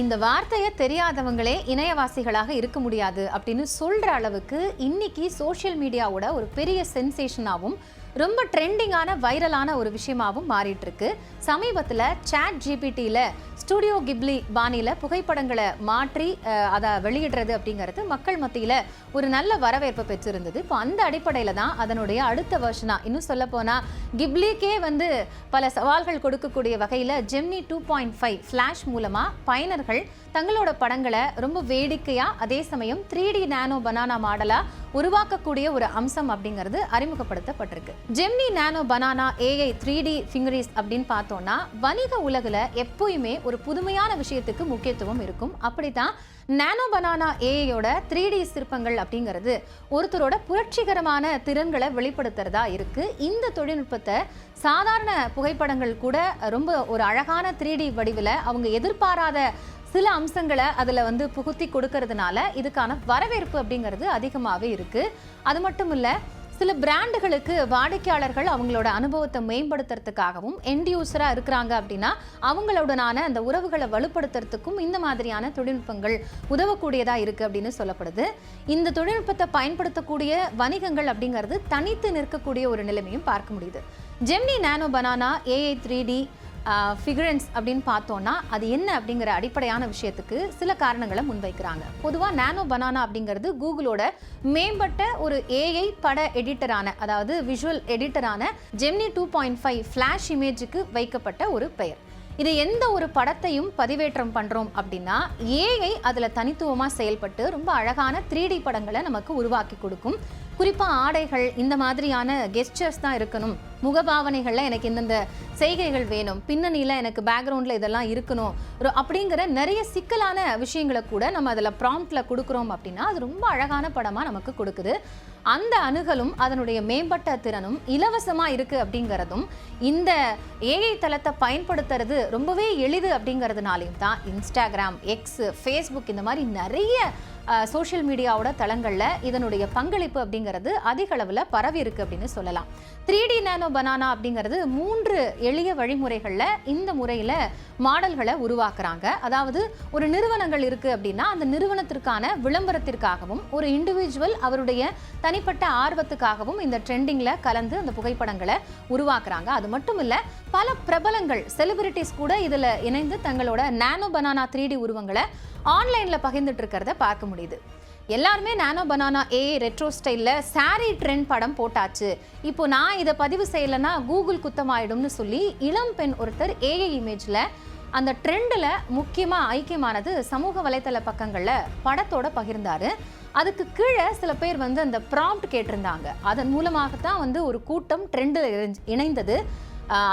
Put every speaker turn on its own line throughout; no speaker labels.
இந்த வார்த்தையை தெரியாதவங்களே இணையவாசிகளாக இருக்க முடியாது அப்படின்னு சொல்ற அளவுக்கு இன்னைக்கு சோஷியல் மீடியாவோட ஒரு பெரிய சென்சேஷனாகவும் ரொம்ப ட்ரெண்டிங்கான வைரலான ஒரு விஷயமாகவும் மாறிட்டு இருக்கு. சமீபத்தில் சாட் ஜிபிடியில் ஸ்டுடியோ கிப்லி பாணியில் புகைப்படங்களை மாற்றி அதை வெளியிடுறது அப்படிங்கிறது மக்கள் மத்தியில் ஒரு நல்ல வரவேற்பை பெற்றிருந்தது. இப்போ அந்த அடிப்படையில் தான் அதனுடைய அடுத்த வெர்ஷனாக, இன்னும் சொல்ல போனால் கிப்லிக்கே பல சவால்கள் கொடுக்கக்கூடிய வகையில் ஜெமினி 2.5 ஃப்ளாஷ் மூலமாக பயனர்கள் தங்களோட படங்களை ரொம்ப வேடிக்கையாக அதே சமயம் 3D நானோ பனானா மாடலாக உருவாக்கக்கூடிய ஒரு அம்சம் அப்படிங்கிறது அறிமுகப்படுத்தப்பட்டிருக்கு. ஜெமினி நானோ பனானா AI 3D ஃபிங்கரிஸ் அப்படின்னு பார்த்தோம்னா வணிக உலகில் எப்போயுமே ஒரு புதுமையான விஷயத்துக்கு முக்கியத்துவம் இருக்கும். அப்படித்தான் நானோ பனானா ஏஐயோட 3D சிற்பங்கள் அப்படிங்கிறது ஒருத்தரோட புரட்சிகரமான திறன்களை வெளிப்படுத்துறதா இருக்கு. இந்த தொழில்நுட்பத்தை சாதாரண புகைப்படங்கள் கூட ரொம்ப ஒரு அழகான 3D வடிவில் அவங்க எதிர்பாராத சில அம்சங்களை அதில் புகுத்தி கொடுக்கறதுனால இதுக்கான வரவேற்பு அப்படிங்கிறது அதிகமாகவே இருக்கு. அது மட்டும் இல்லை, சில பிராண்டுகளுக்கு வாடிக்கையாளர்கள் அவங்களோட அனுபவத்தை மேம்படுத்துறதுக்காகவும் எண்ட் யூஸராக இருக்கிறாங்க அப்படின்னா அவங்களோடனான அந்த உறவுகளை வலுப்படுத்துறதுக்கும் இந்த மாதிரியான தொழில்நுட்பங்கள் உதவக்கூடியதாக இருக்குது அப்படின்னு சொல்லப்படுது. இந்த தொழில்நுட்பத்தை பயன்படுத்தக்கூடிய வணிகங்கள் அப்படிங்கிறது தனித்து நிற்கக்கூடிய ஒரு நிலைமையும் பார்க்க முடியுது. ஜெமினி நானோ பனானா AI 3D ஃபிகரன்ஸ் அப்படின்னு பார்த்தோன்னா அது என்ன அப்படிங்கிற அடிப்படையான விஷயத்துக்கு சில காரணங்களை முன்வைக்கிறாங்க. பொதுவாக நானோ பனானா அப்படிங்கிறது கூகுளோட மேம்பட்ட ஒரு AI பட எடிட்டரான, அதாவது விஷுவல் எடிட்டரான ஜெமினி 2.5 ஃப்ளாஷ் இமேஜுக்கு வைக்கப்பட்ட ஒரு பெயர். இது எந்த ஒரு படத்தையும் பதிவேற்றம் பண்ணுறோம் அப்படின்னா AI அதில் தனித்துவமாக செயல்பட்டு ரொம்ப அழகான 3D படங்களை நமக்கு உருவாக்கி கொடுக்கும். குறிப்பாக ஆடைகள், இந்த மாதிரியான கெஸ்டர்ஸ் தான் இருக்கணும், முகபாவனைகளில் எனக்கு இந்தந்த செய்கைகள் வேணும், பின்னணியில் எனக்கு பேக்ரவுண்டில் இதெல்லாம் இருக்கணும் அப்படிங்கிற நிறைய சிக்கலான விஷயங்களை கூட நம்ம அதில் ப்ராம்ப்டில் கொடுக்குறோம் அப்படின்னா அது ரொம்ப அழகான படமாக நமக்கு கொடுக்குது. அந்த அணுகலும் அதனுடைய மேம்பட்ட திறனும் இலவசமாக இருக்குது அப்படிங்கிறதும் இந்த AI தளத்தை பயன்படுத்துறது ரொம்பவே எளிது அப்படிங்கிறதுனாலையும் தான் இன்ஸ்டாகிராம், எக்ஸ், ஃபேஸ்புக் இந்த மாதிரி நிறைய சோஷியல் மீடியாவோட தளங்களில் இதனுடைய பங்களிப்பு அப்படிங்கிறது அதிக அளவில் பரவி இருக்கு அப்படின்னு சொல்லலாம். 3D நானோ பனானா அப்படிங்கிறது 3 எளிய வழிமுறைகளில் இந்த முறையில் மாடல்களை உருவாக்குறாங்க. அதாவது ஒரு நிறுவனங்கள் இருக்குது அப்படின்னா அந்த நிறுவனத்திற்கான விளம்பரத்திற்காகவும் ஒரு இண்டிவிஜுவல் அவருடைய தனிப்பட்ட ஆர்வத்துக்காகவும் இந்த ட்ரெண்டிங்கில் கலந்து அந்த புகைப்படங்களை உருவாக்குறாங்க. அது மட்டும் இல்லை, பல பிரபலங்கள், செலிபிரிட்டிஸ் கூட இதில் இணைந்து தங்களோட நானோ பனானா 3D உருவங்களை ஆன்லைனில் பகிர்ந்துட்டு இருக்கிறத பார்க்க முடியுது. எல்லாருமே நானோ பனானா AI ரெட்ரோ ஸ்டைலில் சாரி ட்ரெண்ட் படம் போட்டாச்சு, இப்போ நான் இதை பதிவு செய்யலைன்னா கூகுள் குத்தமாயிடும்னு சொல்லி இளம் பெண் ஒருத்தர் AI இமேஜில் அந்த ட்ரெண்டில் முக்கியமாக ஐக்கியமானது சமூக வலைத்தள பக்கங்களில் படத்தோட பகிர்ந்தாரு. அதுக்கு கீழே சில பேர் அந்த ப்ராம்ப்ட் கேட்டிருந்தாங்க. அதன் மூலமாகத்தான் ஒரு கூட்டம் ட்ரெண்டில் இணைந்தது.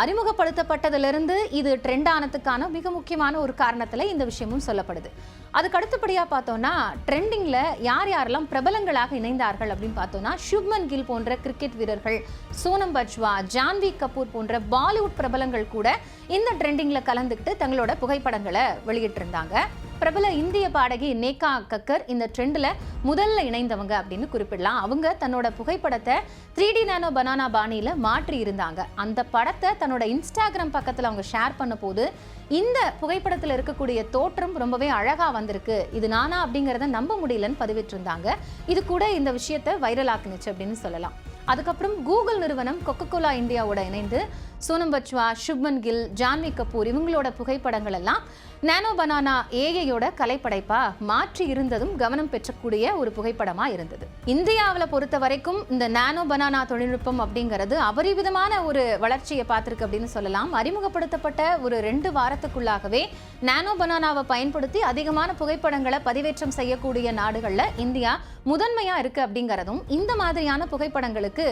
அறிமுகப்படுத்தப்பட்டதிலிருந்து இது ட்ரெண்ட் ஆனதுக்கான மிக முக்கியமான ஒரு காரணத்தில் இந்த விஷயமும் சொல்லப்படுது. அதுக்கு அடுத்தபடியாக பார்த்தோன்னா ட்ரெண்டிங்கில் யார் யாரெல்லாம் பிரபலங்களாக இணைந்தார்கள் அப்படின்னு பார்த்தோன்னா சுப்மன் கில் போன்ற கிரிக்கெட் வீரர்கள், சோனம் பஜ்வா, ஜான்வி கபூர் போன்ற பாலிவுட் பிரபலங்கள் கூட இந்த ட்ரெண்டிங்கில் கலந்துக்கிட்டு தங்களோட புகைப்படங்களை வெளியிட்டிருந்தாங்க. பிரபல இந்திய பாடகி நேகா கக்கர் இந்த ட்ரெண்டில் முதல்ல இணைந்தவங்க அப்படின்னு குறிப்பிடலாம். அவங்க தன்னோட புகைப்படத்தை 3D நானோ பனானா பாணியில் மாற்றி இருந்தாங்க. அந்த படத்தை தன்னோட இன்ஸ்டாகிராம் பக்கத்தில் அவங்க ஷேர் பண்ண போது இந்த புகைப்படத்தில் இருக்கக்கூடிய தோற்றம் ரொம்பவே அழகாக வந்திருக்கு, இது நானா அப்படிங்கிறத நம்ப முடியலன்னு பதிவிட்டிருந்தாங்க. இது கூட இந்த விஷயத்தை வைரல் ஆக்குனுச்சு அப்படின்னு சொல்லலாம். அதுக்கப்புறம் கூகுள் நிறுவனம் கொக்கோகோலா இந்தியாவோட இணைந்து சோனம் பஜ்வா, சுப்மன் கில், ஜான்வி கபூர் இவங்களோட புகைப்படங்கள் எல்லாம் நானோ பனானா ஏஐயோட கலைப்படைப்பா மாற்றி இருந்ததும் கவனம் பெற்றக்கூடிய ஒரு புகைப்படமா இருந்தது. இந்தியாவில் பொறுத்த வரைக்கும் இந்த நானோ பனானா தொழில்நுட்பம் அப்படிங்கிறது அபரிவிதமான ஒரு வளர்ச்சியை பார்த்திருக்கு அப்படின்னு சொல்லலாம். அறிமுகப்படுத்தப்பட்ட ஒரு 2 வாரத்துக்குள்ளாகவே நானோ பனானாவை பயன்படுத்தி அதிகமான புகைப்படங்களை பதிவேற்றம் செய்யக்கூடிய நாடுகளில் இந்தியா முதன்மையா இருக்கு அப்படிங்கிறதும், இந்த மாதிரியான புகைப்படங்களுக்கு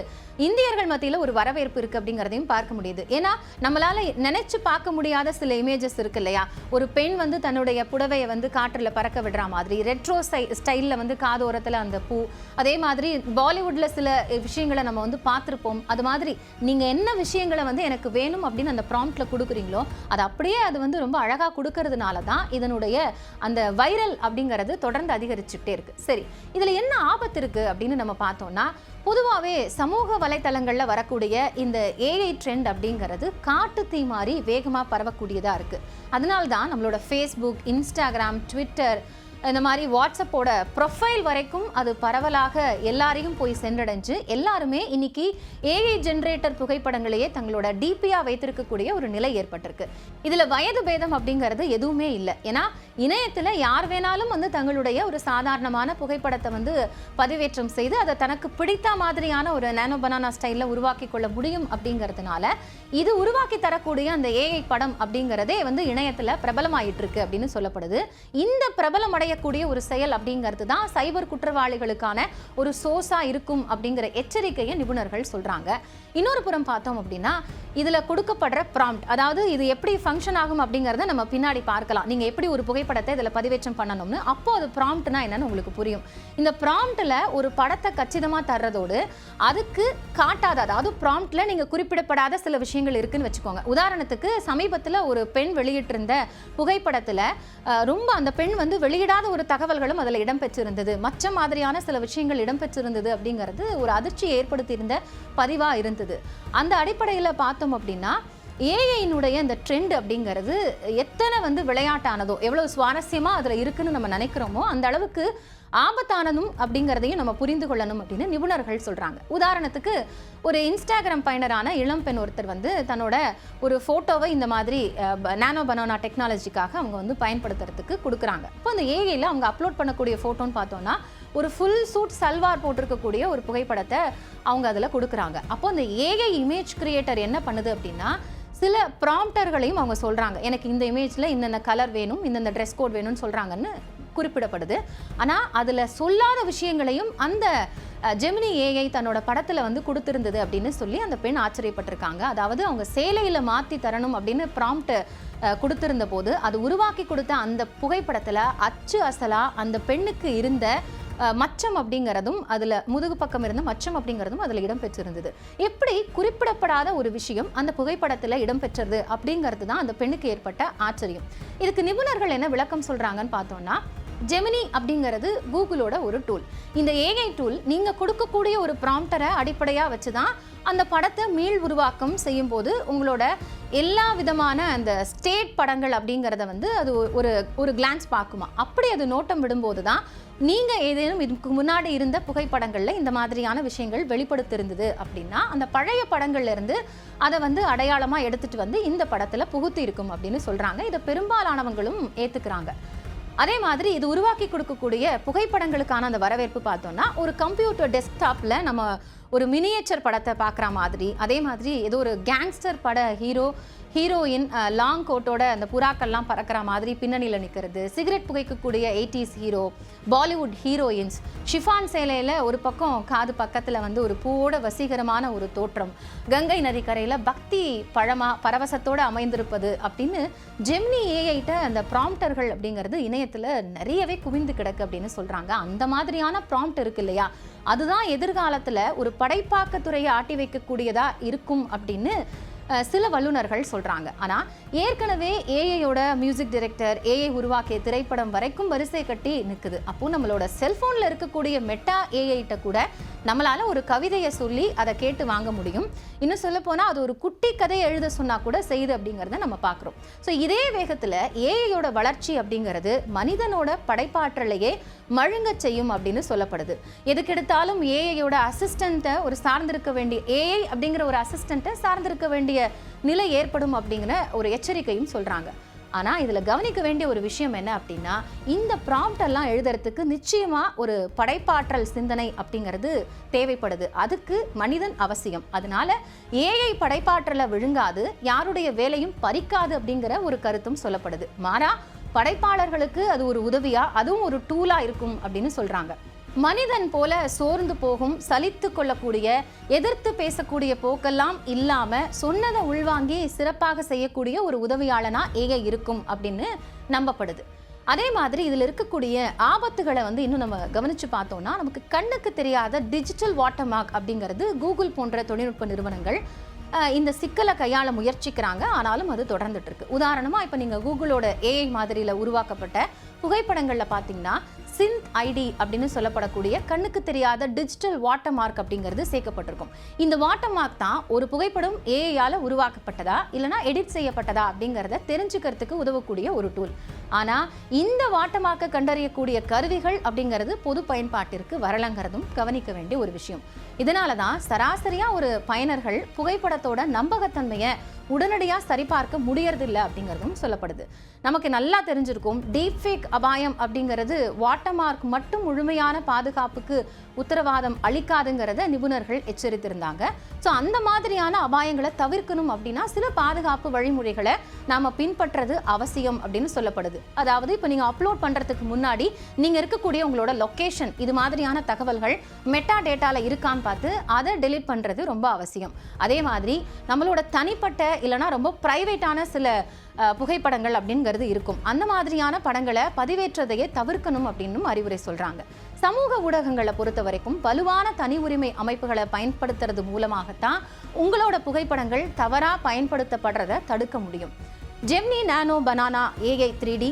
இந்தியர்கள் மத்தியில் ஒரு வரவேற்பு இருக்கு அப்படிங்கிறதையும் பார்க்க முடியுது. ஏன்னா நம்மளால நினைச்சு பார்க்க முடியாத சில இமேஜஸ் இருக்கு இல்லையா, ஒரு பெண் தன்னுடைய புடவையை காற்றுல பறக்க விடுற மாதிரி, ரெட்ரோ ஸ்டைல்ல காதோரத்துல அந்த பூ, அதே மாதிரி பாலிவுட்ல சில விஷயங்களை நம்ம பார்த்திருப்போம். அது மாதிரி நீங்க என்ன விஷயங்களை எனக்கு வேணும் அப்படின்னு அந்த ப்ராம்ப்ட்ல கொடுக்குறீங்களோ அது அப்படியே அது ரொம்ப அழகா கொடுக்கறதுனால தான் இதனுடைய அந்த வைரல் அப்படிங்கிறது தொடர்ந்து அதிகரிச்சுட்டே இருக்கு. சரி, இதுல என்ன ஆபத்து இருக்கு அப்படின்னு நம்ம பார்த்தோம்னா, பொதுவாகவே சமூக வலைத்தளங்களில் வரக்கூடிய இந்த AI ட்ரெண்ட் அப்படிங்கிறது காட்டு தீ மாதிரி வேகமாக பரவக்கூடியதாக இருக்குது. அதனால்தான் நம்மளோட ஃபேஸ்புக், இன்ஸ்டாகிராம், ட்விட்டர், இந்த மாதிரி வாட்ஸ்அப்போட ப்ரொஃபைல் வரைக்கும் அது பரவலாக எல்லாரையும் போய் சென்றடைஞ்சு எல்லாருமே இன்னைக்கு ஏஐ ஜென்ரேட்டர் புகைப்படங்களையே தங்களோட டிபியா வைத்திருக்கக்கூடிய ஒரு நிலை ஏற்பட்டிருக்கு. இதுல வயது பேதம் அப்படிங்கிறது எதுவுமே இல்லை. ஏன்னா இணையத்துல யார் வேணாலும் வந்து தங்களுடைய ஒரு சாதாரணமான புகைப்படத்தை வந்து பதிவேற்றம் செய்து அதை தனக்கு பிடித்த மாதிரியான ஒரு நானோ பனானா ஸ்டைல்ல உருவாக்கி கொள்ள முடியும் அப்படிங்கிறதுனால இது உருவாக்கி தரக்கூடிய அந்த ஏஐ படம் அப்படிங்கிறதே வந்து இணையத்துல பிரபலமாயிட்டு இருக்கு அப்படின்னு சொல்லப்படுது. இந்த பிரபலமடைய கூடிய ஒரு செயல் அப்படிங்கிறது தான் சைபர் குற்றவாளிகளுக்கான ஒரு சோர்ஸா இருக்கும் அப்படிங்கிற எச்சரிக்கையை நிபுணர்கள் சொல்றாங்க. இன்னொரு புறம் பார்த்தோம் அப்படின்னா இதுல கொடுக்கப்படுற ப்ராம்ப்ட், அதாவது இது எப்படி ஃபங்க்ஷன் ஆகும் அப்படிங்கறத நம்ம பின்னாடி பார்க்கலாம். நீங்க எப்படி ஒரு புகைப்படத்தை இதுல பதிவேற்றம் பண்ணணும்னு, அப்போ அது ப்ராம்ப்ட்னா என்னன்னு உங்களுக்கு புரியும். இந்த ப்ராம்ப்ட்ல ஒரு படத்தை கச்சிதமா தர்றதோடு அதுக்கு காட்டாத, அதாவது ப்ராம்ப்ட்ல நீங்க குறிப்பிடப்படாத சில விஷயங்கள் இருக்குன்னு வச்சுக்கோங்க. உதாரணத்துக்கு சமீபத்துல ஒரு பெண் வெளியிட்டிருந்த புகைப்படத்துல ரொம்ப அந்த பெண் வந்து வெளியிடாத ஒரு தகவல்களும் அதில் இடம்பெற்றிருந்தது, மற்ற மாதிரியான சில விஷயங்கள் இடம்பெற்றிருந்தது அப்படிங்கிறது ஒரு அதிர்ச்சி ஏற்படுத்தியிருந்த பதிவா இருந்தது. அந்த அடிப்படையில் பார்த்தோம் அப்படின்னா ஏஐனுடைய இந்த ட்ரெண்ட் அப்படிங்கிறது எத்தனை வந்து விளையாட்டானதோ, எவ்வளவு சுவாரஸ்யமா அதில் இருக்குன்னு நம்ம நினைக்கிறோமோ அந்த அளவுக்கு ஆபத்தானதும் அப்படிங்கிறதையும் நம்ம புரிந்து கொள்ளணும் அப்படின்னு நிபுணர்கள் சொல்றாங்க. உதாரணத்துக்கு ஒரு இன்ஸ்டாகிராம் பயனரான இளம் பெண் ஒருத்தர் வந்து தன்னோட ஒரு போட்டோவை இந்த மாதிரி நானோ பனானா டெக்னாலஜிக்காக அவங்க வந்து பயன்படுத்துறதுக்கு கொடுக்குறாங்க. இப்போ அந்த ஏஐல அவங்க அப்லோட் பண்ணக்கூடிய போட்டோன்னு பார்த்தோம்னா ஒரு ஃபுல் சூட் சல்வார் போட்டிருக்கக்கூடிய ஒரு புகைப்படத்தை அவங்க அதில் கொடுக்குறாங்க. அப்போ அந்த ஏஐ இமேஜ் கிரியேட்டர் என்ன பண்ணுது அப்படின்னா சில ப்ராம்ப்டர்களையும் அவங்க சொல்றாங்க, எனக்கு இந்த இமேஜ்ல இந்த கலர் வேணும், இந்த ட்ரெஸ் கோட் வேணும்னு சொல்றாங்கன்னு குறிப்பிடப்படுது. ஆனால் அதில் சொல்லாத விஷயங்களையும் அந்த ஜெமினி ஏஐ தன்னோட படத்தில் வந்து கொடுத்துருந்தது அப்படின்னு சொல்லி அந்த பெண் ஆச்சரியப்பட்டிருக்காங்க. அதாவது அவங்க சேலையில் மாற்றி தரணும் அப்படின்னு ப்ராம்ப்ட் கொடுத்திருந்த போது அது உருவாக்கி கொடுத்த அந்த புகைப்படத்தில் அச்சு அசலாக அந்த பெண்ணுக்கு இருந்த மச்சம் அப்படிங்கிறதும் அதில் முதுகு பக்கம் இருந்த மச்சம் அப்படிங்கிறதும் அதில் இடம்பெற்றிருந்தது. எப்படி குறிப்பிடப்படாத ஒரு விஷயம் அந்த புகைப்படத்தில் இடம்பெற்றது அப்படிங்கிறது தான் அந்த பெண்ணுக்கு ஏற்பட்ட ஆச்சரியம். இதுக்கு நிபுணர்கள் என்ன விளக்கம் சொல்கிறாங்கன்னு பார்த்தோம்னா, ஜெமினி அப்படிங்கிறது கூகுளோட ஒரு டூல். இந்த ஏஐ டூல் நீங்கள் கொடுக்கக்கூடிய ஒரு ப்ராம்ப்டரை அடிப்படையாக வச்சு தான் அந்த படத்தை மீள் உருவாக்கம் செய்யும் போது உங்களோட எல்லா விதமான அந்த ஸ்டேட் படங்கள் அப்படிங்கிறத வந்து அது ஒரு கிளான்ஸ் பார்க்குமா. அப்படி அது நோட்டம் விடும்போது தான் நீங்கள் ஏதேனும் இதுக்கு முன்னாடி இருந்த புகைப்படங்களில் இந்த மாதிரியான விஷயங்கள் வெளிப்படுத்திருந்தது அப்படின்னா அந்த பழைய படங்கள்ல இருந்து அதை வந்து அடையாளமாக எடுத்துட்டு வந்து இந்த படத்தில் புகுத்தி இருக்கும் அப்படின்னு சொல்கிறாங்க. இதை பெரும்பாலானவங்களும் ஏற்றுக்கிறாங்க. அதே மாதிரி இது உருவாக்கி கொடுக்கக்கூடிய புகைப்படங்களுக்கான அந்த வரவேற்பு பார்த்தோம்னா ஒரு கம்ப்யூட்டர் டெஸ்க்டாப்பில் நம்ம ஒரு மினியேச்சர் படத்தை பார்க்குற மாதிரி, அதே மாதிரி ஏதோ ஒரு கேங்ஸ்டர் பட ஹீரோயின் லாங் கோட்டோட அந்த புறாக்கள்லாம் பறக்கிற மாதிரி பின்னணியில் நிற்கிறது, சிகரெட் புகைக்கக்கூடிய 80s hero, Bollywood heroines chiffon சேலையில் ஒரு பக்கம் காது பக்கத்தில் வந்து ஒரு பூவோட வசீகரமான ஒரு தோற்றம், கங்கை நதிக்கரையில் பக்தி பரவசத்தோடு அமைந்திருப்பது அப்படின்னு ஜெமினி ஏஐட்ட அந்த ப்ராம்ப்டர்கள் அப்படிங்கிறது இணையத்தில் நிறையவே குவிந்து கிடக்கு அப்படின்னு சொல்கிறாங்க. அந்த மாதிரியான ப்ராம்ப்ட் இருக்கு இல்லையா, அதுதான் எதிர்காலத்தில் ஒரு படைப்பாக்கத்துறையை ஆட்டி வைக்கக்கூடியதா இருக்கும் அப்படின்னு சில வல்லுநர்கள் சொல்றாங்க. ஆனா ஏற்கனவே ஏஐயோட மியூசிக் டைரக்டர், ஏஐ உருவாக்கிய திரைப்படம் வரைக்கும் வரிசை கட்டி நிற்குது. அப்போ நம்மளோட செல்போன்ல இருக்கக்கூடிய மெட்டா ஏஐட்ட கூட நம்மளால ஒரு கவிதையை சொல்லி அதை கேட்டு வாங்க முடியும். இன்னும் சொல்ல போனா அது ஒரு குட்டி கதையை எழுத சொன்னா கூட செய்யுது அப்படிங்கிறத நம்ம பார்க்குறோம். ஸோ இதே வேகத்துல ஏஐயோட வளர்ச்சி அப்படிங்கிறது மனிதனோட படைப்பாற்றலையே மழுங்க செய்யும் அப்படின்னு சொல்லப்படுது. எதுக்கெடுத்தாலும் ஏஐயோட அசிஸ்டண்ட்டை ஒரு சார்ந்திருக்க வேண்டிய ஏஐ அப்படிங்கிற ஒரு அசிஸ்டண்ட்டை சார்ந்திருக்க வேண்டிய நிலை ஏற்படும் அப்படிங்கிற ஒரு எச்சரிக்கையும் சொல்றாங்க. ஆனா இதுல கவனிக்க வேண்டிய ஒரு விஷயம் என்ன அப்படின்னா, இந்த ப்ராம்ப்ட் எல்லாம் எழுதுறதுக்கு நிச்சயமா ஒரு படைப்பாற்றல் சிந்தனை அப்படிங்கிறது தேவைப்படுது. அதுக்கு மனிதன் அவசியம். அதனால ஏஐ படைப்பாற்றலை விழுங்காது, யாருடைய வேலையும் பறிக்காது அப்படிங்கிற ஒரு கருத்தும் சொல்லப்படுது. மாறா படைப்பாளர்களுக்கு அது ஒரு உதவியா, அதுவும் ஒரு டூலா இருக்கும் அப்படின்னு சொல்றாங்க. மனிதன் போல சோர்ந்து போகும், சலித்து கொள்ளக்கூடிய, எதிர்த்து பேசக்கூடிய போக்கெல்லாம் இல்லாம சொன்னதை உள்வாங்கி சிறப்பாக செய்யக்கூடிய ஒரு உதவியாளனா ஏஐ இருக்கும் அப்படின்னு நம்பப்படுது. அதே மாதிரி இதில் இருக்கக்கூடிய ஆபத்துகளை வந்து இன்னும் நம்ம கவனிச்சு பார்த்தோம்னா, நமக்கு கண்ணுக்கு தெரியாத டிஜிட்டல் வாட்டர் மார்க் அப்படிங்கிறது கூகுள் போன்ற தொழில்நுட்ப நிறுவனங்கள் இந்த சிக்கலை கையாள முயற்சிக்கிறாங்க. ஆனாலும் அது தொடர்ந்துட்டு இருக்கு. உதாரணமா இப்போ நீங்க கூகுளோட ஏஐ மாதிரியில் உருவாக்கப்பட்ட புகைப்படங்கள்ல பார்த்தீங்கன்னா சிந்த் ஐடி அப்படின்னு சொல்லப்படக்கூடிய கண்ணுக்கு தெரியாத டிஜிட்டல் வாட்டர் மார்க் அப்படிங்கிறது சேர்க்கப்பட்டிருக்கும். இந்த வாட்டர் மார்க் தான் ஒரு புகைப்படம் ஏஐயால உருவாக்கப்பட்டதா இல்லைனா எடிட் செய்யப்பட்டதா அப்படிங்கிறத தெரிஞ்சுக்கிறதுக்கு உதவக்கூடிய ஒரு டூல். ஆனா இந்த வாட்டர் மார்க்கை கண்டறியக்கூடிய கருவிகள் அப்படிங்கிறது பொது பயன்பாட்டிற்கு வரலங்கிறதும் கவனிக்க வேண்டிய ஒரு விஷயம். இதனாலதான் சராசரியா ஒரு பயனர்கள் புகைப்படத்தோட நம்பகத்தன்மையை உடனடியா சரிபார்க்க முடியறதில்லை அப்படிங்கிறதும் சொல்லப்படுது. நமக்கு நல்லா தெரிஞ்சிருக்கும், டீப் ஃபேக் அபாயம் அப்படிங்கிறது வாட்டர் மார்க் மட்டும் முழுமையான பாதுகாப்புக்கு உத்தரவாதம் அளிக்காதுங்கிறத நிபுணர்கள் எச்சரித்திருந்தாங்க. ஸோ அந்த மாதிரியான அபாயங்களை தவிர்க்கணும் அப்படின்னா சில பாதுகாப்பு வழிமுறைகளை நாம பின்பற்றது அவசியம் அப்படின்னு சொல்லப்படுது. அதாவது இப்போ நீங்க அப்லோட் பண்றதுக்கு முன்னாடி நீங்க இருக்கக்கூடிய உங்களோட லொகேஷன் இது மாதிரியான தகவல்கள் மெட்டா டேட்டால இருக்கான்னு பார்த்து அதை டெலீட் பண்றது ரொம்ப அவசியம். அதே மாதிரி நம்மளோட தனிப்பட்ட இல்லைனா ரொம்ப பிரைவேட்டான சில புகைப்படங்கள் அப்படிங்கிறது இருக்கும். அந்த மாதிரியான படங்களை பதிவேற்றதையே தவிர்க்கணும் அப்படின்னு அறிவுரை சொல்றாங்க. சமூக ஊடகங்களை பொறுத்த வரைக்கும் வலுவான தனி உரிமை அமைப்புகளை பயன்படுத்துறது மூலமாகத்தான் உங்களோட புகைப்படங்கள் தவறா பயன்படுத்தப்படுறதை தடுக்க முடியும். ஜெமினி நானோ பனானா AI 3D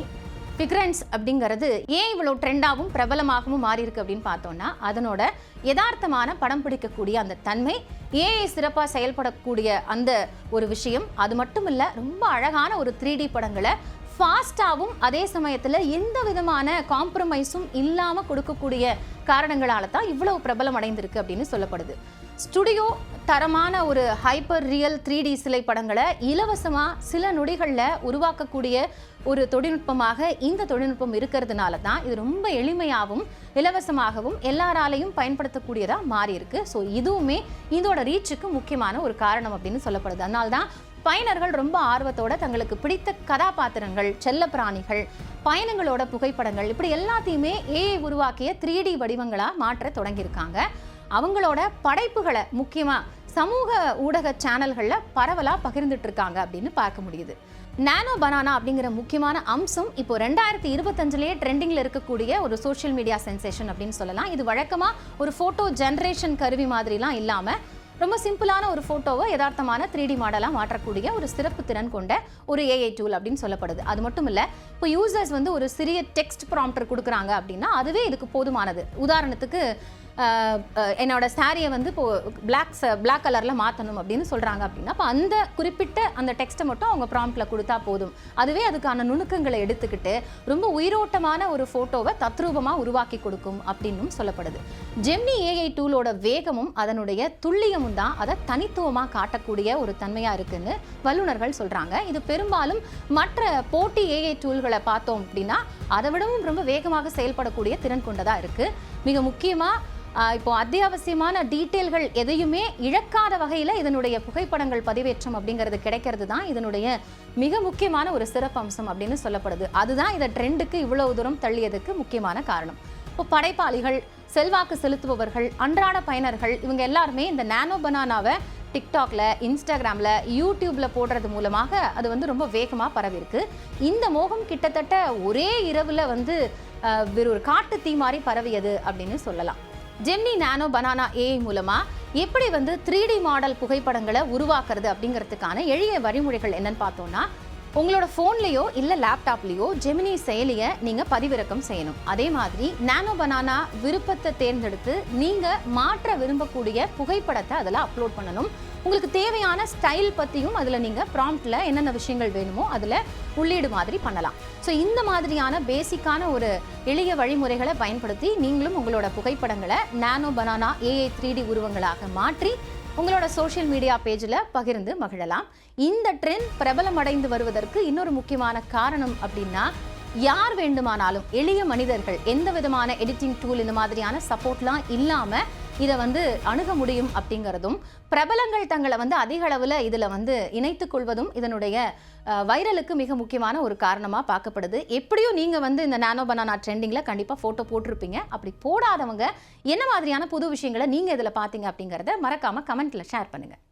ஃபிகரன்ஸ் அப்படிங்கிறது ஏன் இவ்வளோ ட்ரெண்டாகவும் பிரபலமாகவும் மாறி இருக்கு அப்படின்னு பார்த்தோம்னா அதனோட யதார்த்தமான படம் பிடிக்கக்கூடிய அந்த தன்மை, ஏஐ சிறப்பாக செயல்படக்கூடிய அந்த ஒரு விஷயம், அது மட்டும் இல்லை ரொம்ப அழகான ஒரு 3D படங்களை ஃபாஸ்டாகவும் அதே சமயத்தில் எந்த விதமான காம்ப்ரமைஸும் இல்லாமல் கொடுக்கக்கூடிய காரணங்களால தான் இவ்வளவு பிரபலம் அடைந்திருக்கு அப்படின்னு சொல்லப்படுது. ஸ்டுடியோ தரமான ஒரு ஹைப்பர் ரியல் 3D சிலை படங்களை இலவசமாக சில நொடிகளில் உருவாக்கக்கூடிய ஒரு தொழில்நுட்பமாக இந்த தொழில்நுட்பம் இருக்கிறதுனால தான் இது ரொம்ப எளிமையாகவும் இலவசமாகவும் எல்லாராலையும் பயன்படுத்தக்கூடியதாக மாறி இருக்கு. ஸோ இதுவுமே இதோட ரீச்சுக்கு முக்கியமான ஒரு காரணம் அப்படின்னு சொல்லப்படுது. அதனால தான் பயனர்கள் ரொம்ப ஆர்வத்தோட தங்களுக்கு பிடித்த கதாபாத்திரங்கள், செல்ல பிராணிகள், பயணங்களோட புகைப்படங்கள் இப்படி எல்லாத்தையுமே ஏஐ உருவாக்கிய 3D வடிவங்களாக மாற்ற தொடங்கியிருக்காங்க. அவங்களோட படைப்புகளை முக்கியமாக சமூக ஊடக சேனல்களில் பரவலாக பகிர்ந்துட்டு இருக்காங்க அப்படின்னு பார்க்க முடியுது. நானோ பனானா அப்படிங்கிற முக்கியமான அம்சம் இப்போ 2025 ட்ரெண்டிங்கில் இருக்கக்கூடிய ஒரு சோஷியல் மீடியா சென்சேஷன் அப்படின்னு சொல்லலாம். இது வழக்கமாக ஒரு ஃபோட்டோ ஜென்ரேஷன் கருவி மாதிரிலாம் இல்லாமல் ரொம்ப சிம்பிளான ஒரு ஃபோட்டோவை யதார்த்தமான 3D மாடலாக மாற்றக்கூடிய ஒரு சிறப்பு திறன் கொண்ட ஒரு ஏஐ டூல் அப்படின்னு சொல்லப்படுது. அது மட்டும் இல்லை, இப்போ யூசர்ஸ் வந்து ஒரு சிறிய டெக்ஸ்ட் ப்ராம்ப்டர் கொடுக்குறாங்க அப்படின்னா அதுவே இதுக்கு போதுமானது. உதாரணத்துக்கு என்னோட சாரியை வந்து இப்போ பிளாக் கலரில் மாற்றணும் அப்படின்னு சொல்கிறாங்க அப்படின்னா அப்போ அந்த குறிப்பிட்ட அந்த டெக்ஸ்ட்டை மட்டும் அவங்க ப்ராம்ப்டில் கொடுத்தா போதும். அதுவே அதுக்கான நுணுக்கங்களை எடுத்துக்கிட்டு ரொம்ப உயிரோட்டமான ஒரு ஃபோட்டோவை தத்ரூபமாக உருவாக்கி கொடுக்கும் அப்படின்னும் சொல்லப்படுது. ஜெமினி ஏஐ டூலோட வேகமும் அதனுடைய துல்லியமும் தான் அதை தனித்துவமாக காட்டக்கூடிய ஒரு தன்மையாக இருக்குன்னு வல்லுநர்கள் சொல்கிறாங்க. இது பெரும்பாலும் மற்ற போட்டி ஏஐ டூல்களை பார்த்தோம் அப்படின்னா அதை விடவும் ரொம்ப வேகமாக செயல்படக்கூடிய திறன் கொண்டதாக இருக்குது. மிக முக்கியமாக இப்போ அத்தியாவசியமான டீட்டெயில்கள் எதையுமே இழக்காத வகையில் இதனுடைய புகைப்படங்கள் பதிவேற்றம் அப்படிங்கிறது கிடைக்கிறது தான் இதனுடைய மிக முக்கியமான ஒரு சிறப்பம்சம் அப்படின்னு சொல்லப்படுது. அதுதான் இதை ட்ரெண்டுக்கு இவ்வளவு தூரம் தள்ளியதுக்கு முக்கியமான காரணம். இப்போ படைப்பாளிகள், செல்வாக்கு செலுத்துபவர்கள், அன்றாட பயனர்கள் இவங்க எல்லாருமே இந்த நானோ பனானாவை டிக்டாக்ல, இன்ஸ்டாகிராம்ல, யூடியூப்ல போடுறது மூலமாக அது வந்து ரொம்ப வேகமாக பரவிருக்கு. இந்த மோகம் கிட்டத்தட்ட ஒரே இரவுல வந்து ஒரு காட்டு தீ மாதிரி பரவியது அப்படின்னு சொல்லலாம். ஜெமினி நானோ பனானா ஏஐ மூலமா எப்படி வந்து 3D மாடல் புகைப்படங்களை உருவாக்குறது அப்படிங்கிறதுக்கான எளிய வழிமுறைகள் என்னன்னு பார்த்தோம்னா, உங்களோட ஃபோன்லேயோ இல்லை லேப்டாப்லேயோ ஜெமினி செயலியை நீங்கள் பதிவிறக்கம் செய்யணும். அதே மாதிரி நானோ பனானா விருப்பத்தை தேர்ந்தெடுத்து நீங்கள் மாற்ற விரும்பக்கூடிய புகைப்படத்தை அதில் அப்லோட் பண்ணணும். உங்களுக்கு தேவையான ஸ்டைல் பற்றியும் அதில் நீங்கள் ப்ராம்ப்டில் என்னென்ன விஷயங்கள் வேணுமோ அதில் உள்ளீடு மாதிரி பண்ணலாம். ஸோ இந்த மாதிரியான பேசிக்கான ஒரு எளிய வழிமுறைகளை பயன்படுத்தி நீங்களும் உங்களோட புகைப்படங்களை நானோ பனானா ஏஐ 3D உருவங்களாக மாற்றி உங்களோட சோஷியல் மீடியா பேஜில் பகிர்ந்து மகிழலாம். இந்த ட்ரெண்ட் பிரபலமடைந்து வருவதற்கு இன்னொரு முக்கியமான காரணம் அப்படின்னா, யார் வேண்டுமானாலும் எளிய மனிதர்கள் எந்த விதமான எடிட்டிங் டூல் இந்த மாதிரியான சப்போர்ட்லாம் இல்லாமல் இதை வந்து அணுக முடியும் அப்படிங்கிறதும், பிரபலங்கள் தங்களை வந்து அதிக அளவில் இதில் வந்து இணைத்துக் கொள்வதும் இதனுடைய வைரலுக்கு மிக முக்கியமான ஒரு காரணமாக பார்க்கப்படுது. எப்படியும் நீங்கள் வந்து இந்த நானோ பனானா ட்ரெண்டிங்கில் கண்டிப்பாக ஃபோட்டோ போட்டிருப்பீங்க. அப்படி போடாதவங்க என்ன மாதிரியான புது விஷயங்களை நீங்கள் இதில் பார்த்தீங்க அப்படிங்கிறத மறக்காமல் கமெண்ட்டில் ஷேர் பண்ணுங்கள்.